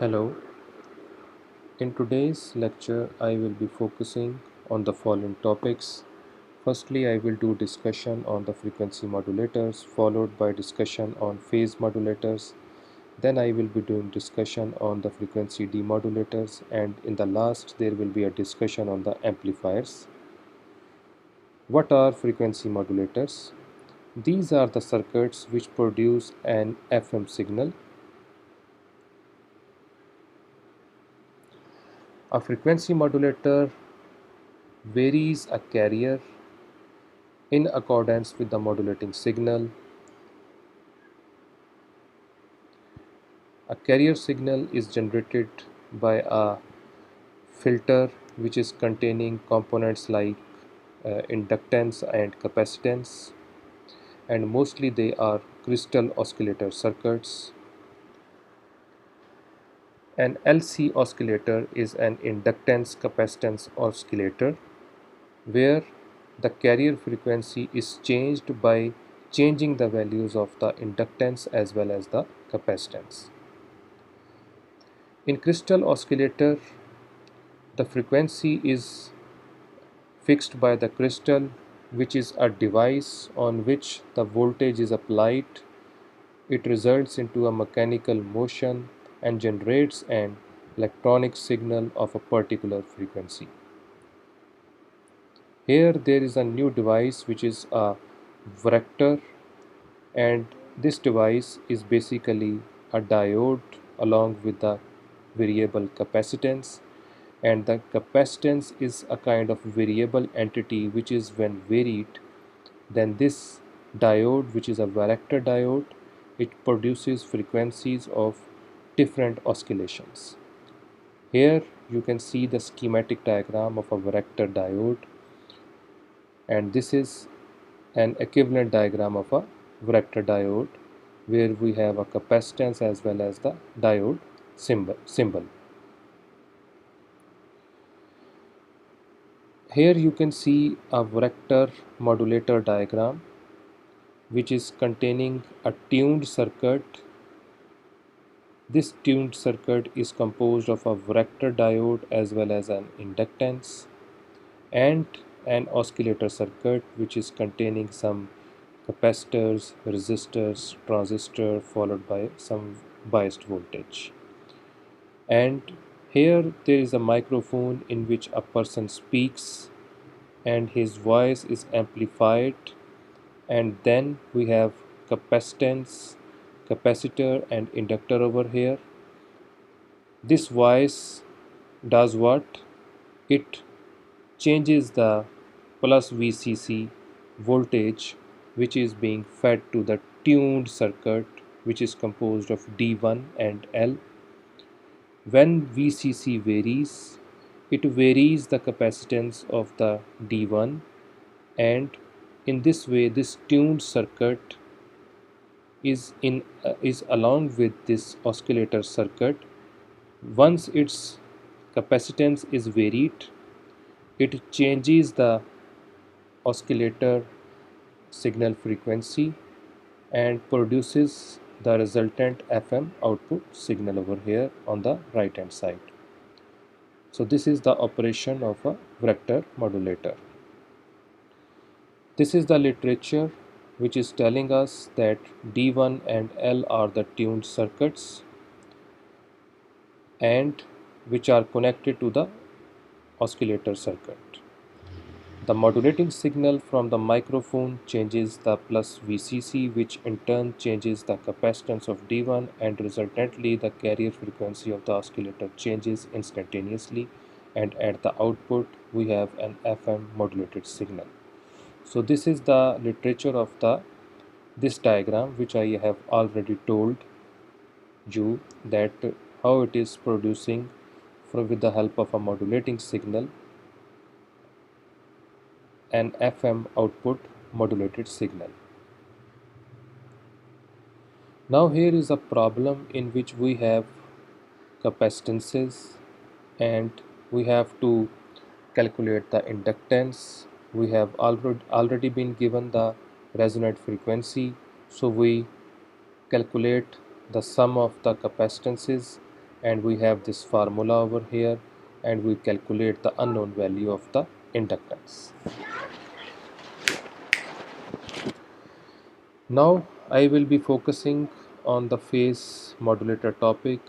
Hello, in today's lecture I will be focusing on the following topics. Firstly, I will do discussion on the frequency modulators, followed by discussion on phase modulators. Then I will be doing discussion on the frequency demodulators, and in the last there will be a discussion on the amplifiers. What are frequency modulators? These are the circuits which produce an FM signal. A frequency modulator varies a carrier in accordance with the modulating signal. A carrier signal is generated by a filter which is containing components like inductance and capacitance, and mostly they are crystal oscillator circuits. An LC oscillator is an inductance capacitance oscillator where the carrier frequency is changed by changing the values of the inductance as well as the capacitance. In crystal oscillator, the frequency is fixed by the crystal, which is a device on which the voltage is applied. It results into a mechanical motion and generates an electronic signal of a particular frequency. Here there is a new device which is a varactor, and this device is basically a diode along with the variable capacitance, and the capacitance is a kind of variable entity which is when varied, then this diode, which is a varactor diode, it produces frequencies of different oscillations. Here you can see the schematic diagram of a varactor diode, and this is an equivalent diagram of a varactor diode where we have a capacitance as well as the diode symbol. Here you can see a varactor modulator diagram which is containing a tuned circuit. This tuned circuit is composed of a varactor diode as well as an inductance and an oscillator circuit which is containing some capacitors, resistors, transistor followed by some biased voltage. And here there is a microphone in which a person speaks and his voice is amplified, and then we have capacitance, capacitor and inductor over here. This voice does what? It changes the plus VCC voltage which is being fed to the tuned circuit which is composed of D1 and L. When VCC varies, it varies the capacitance of the D1, and in this way this tuned circuit is along with this oscillator circuit. Once its capacitance is varied, it changes the oscillator signal frequency and produces the resultant FM output signal over here on the right hand side. So this is the operation of a varactor modulator. This is the literature which is telling us that D1 and L are the tuned circuits and which are connected to the oscillator circuit. The modulating signal from the microphone changes the plus VCC, which in turn changes the capacitance of D1, and resultantly the carrier frequency of the oscillator changes instantaneously, and at the output we have an FM modulated signal. So this is the literature of this diagram which I have already told you that how it is producing with the help of a modulating signal an FM output modulated signal. Now here is a problem in which we have capacitances and we have to calculate the inductance. We have already been given the resonant frequency, so we calculate the sum of the capacitances and we have this formula over here, and we calculate the unknown value of the inductance. Now I will be focusing on the phase modulator topic.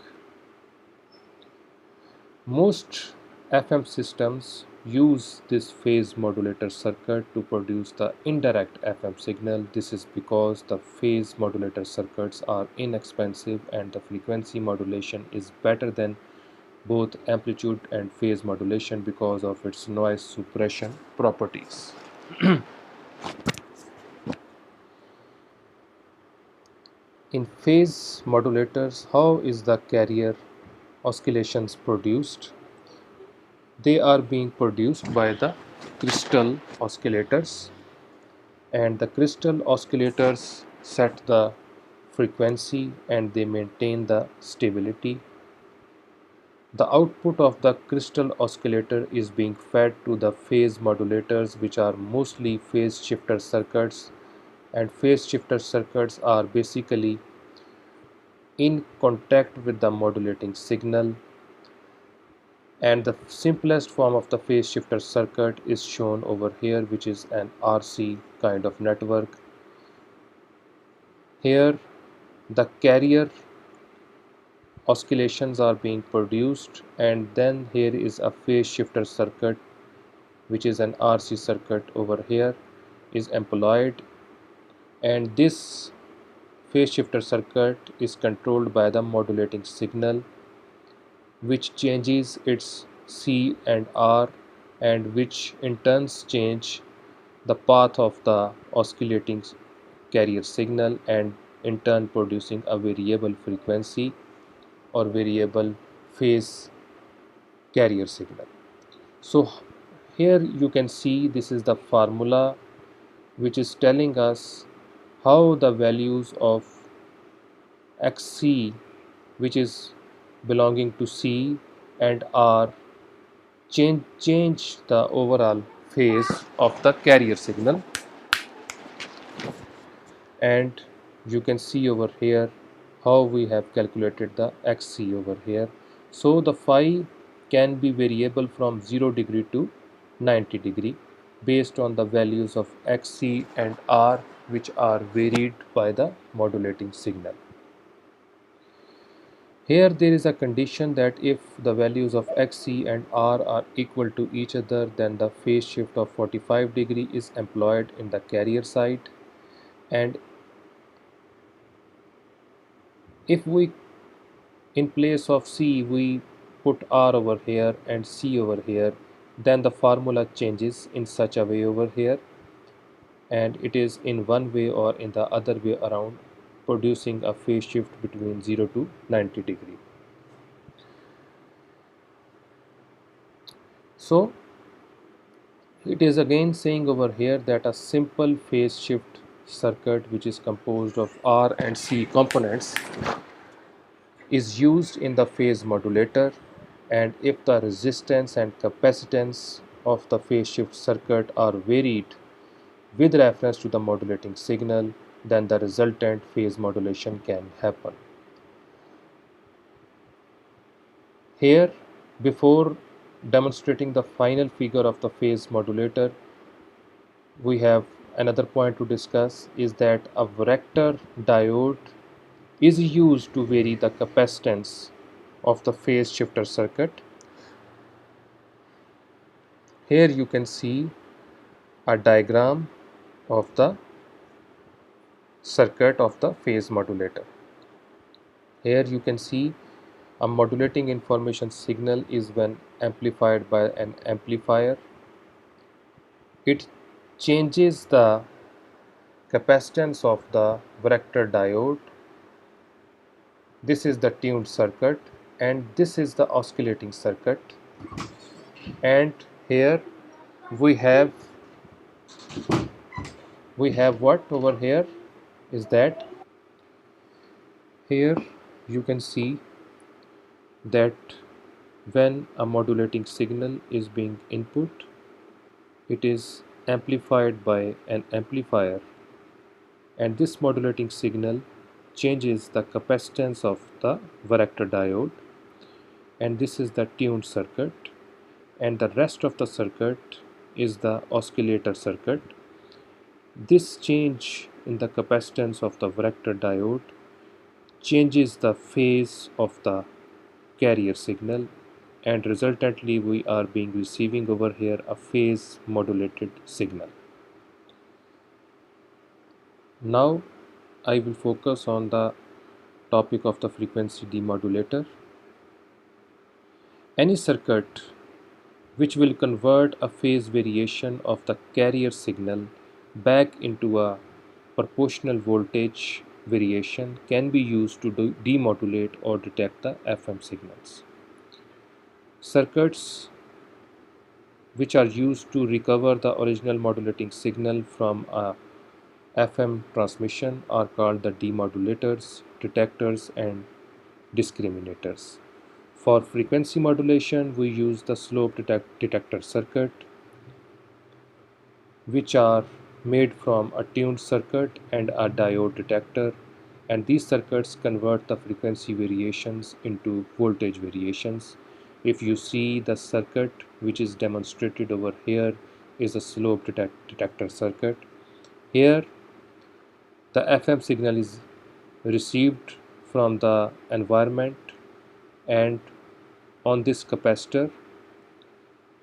Most FM systems use this phase modulator circuit to produce the indirect FM signal. This is because the phase modulator circuits are inexpensive and the frequency modulation is better than both amplitude and phase modulation because of its noise suppression properties. In phase modulators, how is the carrier oscillations produced? They are being produced by the crystal oscillators, and the crystal oscillators set the frequency and they maintain the stability. The output of the crystal oscillator is being fed to the phase modulators, which are mostly phase shifter circuits, and phase shifter circuits are basically in contact with the modulating signal, and the simplest form of the phase shifter circuit is shown over here, which is an RC kind of network. Here the carrier oscillations are being produced, and then here is a phase shifter circuit, which is an RC circuit over here, is employed, and this phase shifter circuit is controlled by the modulating signal, which changes its C and R, and which in turn change the path of the oscillating carrier signal, and in turn producing a variable frequency or variable phase carrier signal. So here you can see this is the formula which is telling us how the values of Xc, which is belonging to C, and R change the overall phase of the carrier signal. And you can see over here how we have calculated the Xc over here. So the phi can be variable from 0 degree to 90 degree based on the values of Xc and R, which are varied by the modulating signal. Here there is a condition that if the values of Xc and R are equal to each other, then the phase shift of 45 degree is employed in the carrier side, and if we in place of C we put R over here and C over here, then the formula changes in such a way over here, and it is in one way or in the other way around, producing a phase shift between 0 to 90 degree. So it is again saying over here that a simple phase shift circuit, which is composed of R and C components, is used in the phase modulator, and if the resistance and capacitance of the phase shift circuit are varied with reference to the modulating signal, then the resultant phase modulation can happen. Here, before demonstrating the final figure of the phase modulator, we have another point to discuss, is that a Vrector diode is used to vary the capacitance of the phase shifter circuit. Here you can see a diagram of the circuit of the phase modulator. Here you can see a modulating information signal is when amplified by an amplifier. It changes the capacitance of the Vrector diode. This is the tuned circuit, and this is the oscillating circuit, and here we have what over here is that here you can see that when a modulating signal is being input, it is amplified by an amplifier, and this modulating signal changes the capacitance of the Vrector diode, and this is the tuned circuit, and the rest of the circuit is the oscillator circuit. This change in the capacitance of the varactor diode changes the phase of the carrier signal, and resultantly we are being receiving over here a phase modulated signal. Now I will focus on the topic of the frequency demodulator. Any circuit which will convert a phase variation of the carrier signal back into a proportional voltage variation can be used to demodulate or detect the FM signals. Circuits which are used to recover the original modulating signal from a FM transmission are called the demodulators, detectors, and discriminators. For frequency modulation, we use the slope detector circuit, which are made from a tuned circuit and a diode detector, and these circuits convert the frequency variations into voltage variations. If you see the circuit which is demonstrated over here is a slope detector circuit. Here the FM signal is received from the environment, and on this capacitor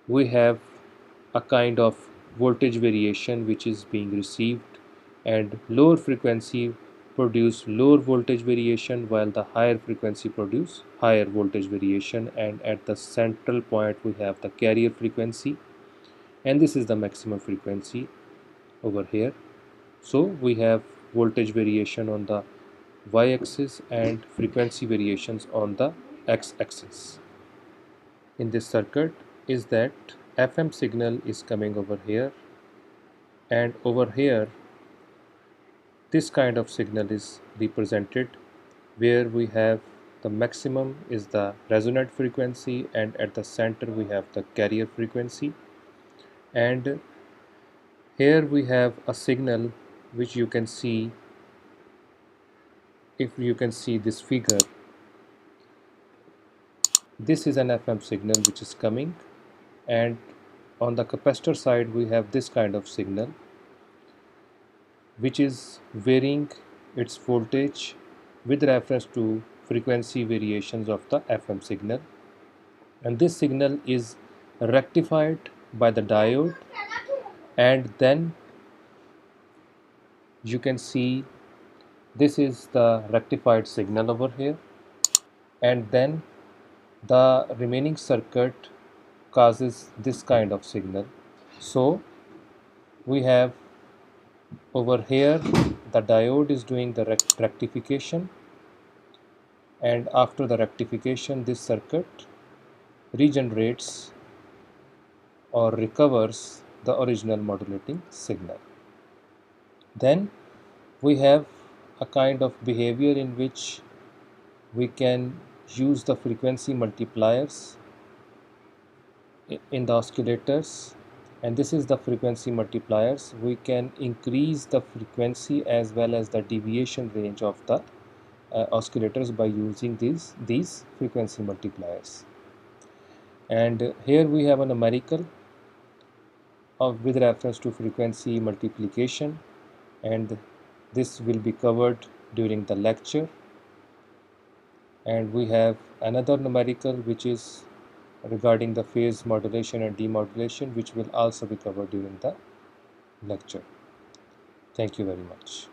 we have a kind of voltage variation which is being received, and lower frequency produce lower voltage variation while the higher frequency produce higher voltage variation, and at the central point we have the carrier frequency, and this is the maximum frequency over here. So we have voltage variation on the y-axis and frequency variations on the x-axis. In this circuit is that FM signal is coming over here, and over here this kind of signal is represented, where we have the maximum is the resonant frequency, and at the center we have the carrier frequency, and here we have a signal which you can see. If you can see this figure, this is an FM signal which is coming, and on the capacitor side we have this kind of signal which is varying its voltage with reference to frequency variations of the FM signal, and this signal is rectified by the diode, and then you can see this is the rectified signal over here, and then the remaining circuit causes this kind of signal. So we have over here the diode is doing the rectification, and after the rectification this circuit regenerates or recovers the original modulating signal. Then we have a kind of behavior in which we can use the frequency multipliers in the oscillators, and this is the frequency multipliers. We can increase the frequency as well as the deviation range of the oscillators by using these frequency multipliers. And here we have a numerical of with reference to frequency multiplication, and this will be covered during the lecture. And we have another numerical which is regarding the phase modulation and demodulation, which will also be covered during the lecture. Thank you very much.